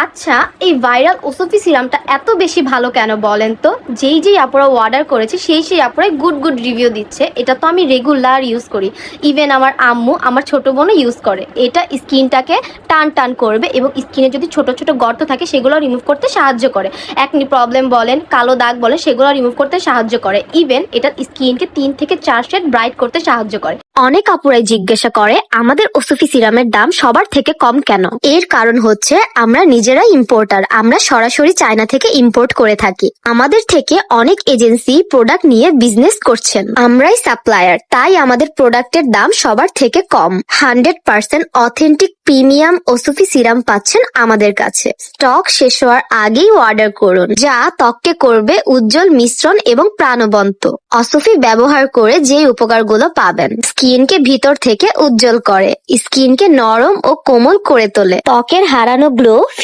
আচ্ছা, এই ভাইরাল ওসফি সিরামটা এত বেশি ভালো কেন বলেন তো? যেই আপুরা অর্ডার করেছে সেই আপুরাই গুড রিভিউ দিচ্ছে। এটা তো আমি রেগুলার ইউজ করি। ইভেন আমার আম্মু, আমার ছোট বোনও ইউজ করে। এটা স্কিনটাকে টান করবে এবং স্কিনে যদি ছোট গর্ত থাকে সেগুলো রিমুভ করতে সাহায্য করে। একনি প্রবলেম বলেন, কালো দাগ বলেন, সেগুলো রিমুভ করতে সাহায্য করে। ইভেন এটা স্কিনকে 3 থেকে 4 শেড ব্রাইট করতে সাহায্য করে। অনেক আপুরাই জিজ্ঞাসা করে আমাদের ওসফি সিরামের দাম সবার থেকে কম কেন। এর কারণ হচ্ছে আমরা নিজেরাই ইম্পোর্টার, আমরা সরাসরি চায়না থেকে ইম্পোর্ট করে থাকি। আমাদের থেকে অনেক এজেন্সি প্রোডাক্ট নিয়ে বিজনেস করছেন, আমরাই সাপ্লায়ার, তাই আমাদের প্রোডাক্টের দাম সবার থেকে কম। 100% অথেন্টিক প্রিমিয়াম ওসফি সিরাম পাচ্ছেন আমাদের কাছে। স্টক শেষ হওয়ার আগেই অর্ডার করুন, যা ত্বককে করবে উজ্জ্বল, মিশ্রণ এবং প্রাণবন্ত। ওসফি ব্যবহার করে যে উপকারগুলো পাবেন: স্কিনকে ভিতর থেকে উজ্জ্বল করে, স্কিনকে নরম ও কোমল করে তোলে, ত্বকের হারানো গ্লো